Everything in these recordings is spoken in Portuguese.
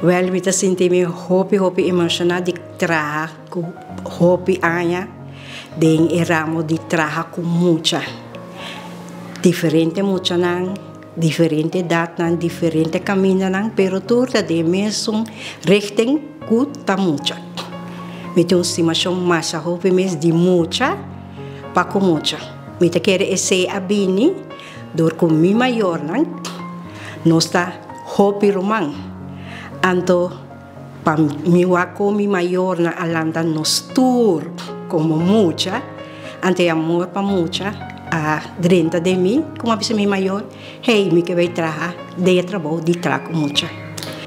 Wel, me sinti me hopi emocional di traha ku hopi anya, den eramo di traha ku mucha. Diferente mucha nang, diferente dat nang, diferente camino nang, pero turda de mesmo richting ku ta mucha. Me tem estimação massa hopi mes di mucha, pa ku mucha. Me te quere esse abini, dor ku mi maior nang, nosta hopi romang. Anto pa mi wako mi mayor na alanda nos tour como mucha, ante amor pa mucha, a drenta de mi, como avisa mi mayor, hey, mi que vai traha, de trabalho di tra com mucha.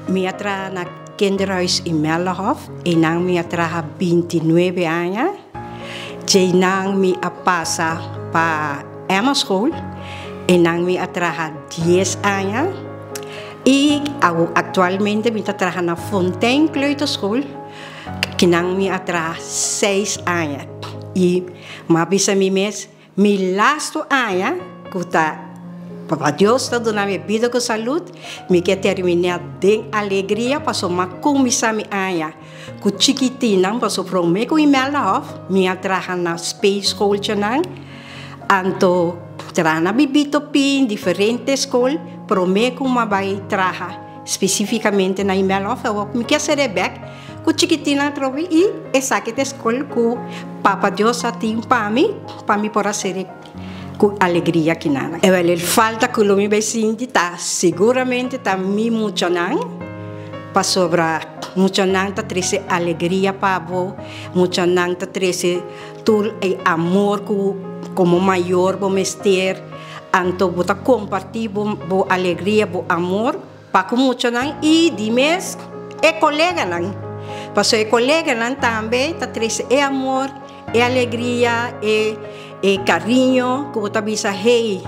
Mi atra na kinderhuis in Mellehof, e nang mi atra 29 anos, e nang mi apasa pa Emma School, e nang mi atra 10 anos, e atualmente me trabalho na Fontaine Kleuterschool, que não me atrás 6 anos. E mabisa mi mes, mi lasto ano, que tá, para Deus está dando minha vida com saúde, me quer terminar de alegria, passou uma comissão mi ano, que chiquitina, passou para o meu com Mellehof, me atrás na Space School janang, anto trabalho na bibito pin, diferentes escolas, promete uma vai trabalhar especificamente na Mellehof, eu me quer ser back, com chiquitina trovi e essa que é escola com Papa Deus atim para mim para ser com alegria que nada. Ele falta que o meu vecino tá seguramente tá me muito não, para sobrar muito não tá trazer alegria para vo, muito não tá trazer todo o amor como maior vou mester. Anto bota compartir bo alegria, bo amor, para com muito não e de mês é colega não, passou é colega não também tá traz é amor, é alegria, é carinho, que bota bisa hey,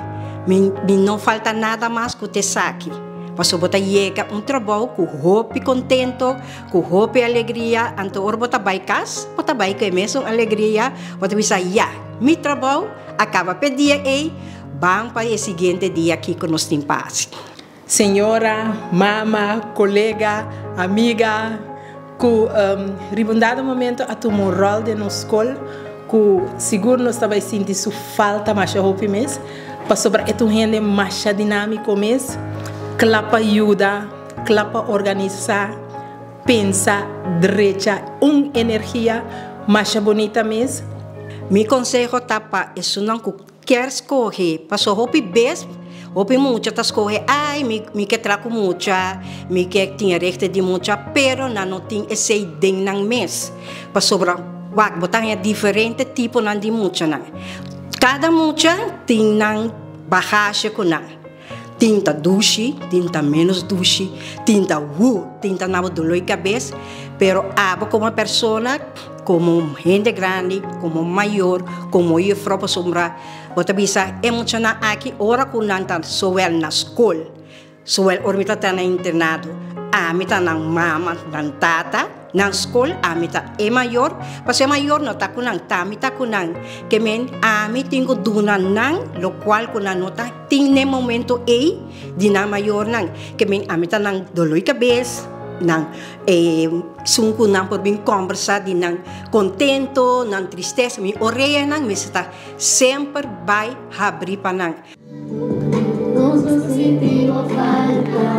me não falta nada mais que te saque, passou bota chega trabalho com hope contento, com hope alegria, anto or bota baikas, bota baika mesmo alegria, bota bisa mi trabalho acaba pedir vamos para o seguinte dia aqui que nós temos paz. Senhora, mama, colega, amiga, que ribundado momento a tomar rol de nossa escola, que seguro nós também sentir sua falta mais hope mês, para sobre um rende mais dinâmico mês, clapa ajuda, clapa organizar, pensa, direita, energia mais bonita mês. Meu conselho tapa isso não quer escorrer, passou hopi bes, hopi mucha tá escorrer, ai, me quer trago mucha, me quer tinha rechte de mucha, pero não tem esse ding nang mês, passou pra, botar diferente tipo nang de mucha nang, cada mucha tem nang bahasha com nang, tinta dushi, tinta menos dushi, tinta tinta na dolor cabeça, pero abo como persona, como gente grande, como maior, como eu próprio sombra, bota bisa emocionar aqui ora com nanta soel na escola, soel ormita tá na internado, a mita na mama, na tata, na escola, a mita é maior, mas é maior não tá com nang, tá mita com nang, que men a mi tenho duna nang, lo qual com na nota tem ne momento de na maior nang, que men a mita nang dolor cabeça nang sungko nang por bem conversar de nang contento nang tristeza mi oreia nang me está sempre vai abrir para nang nos sentimos falta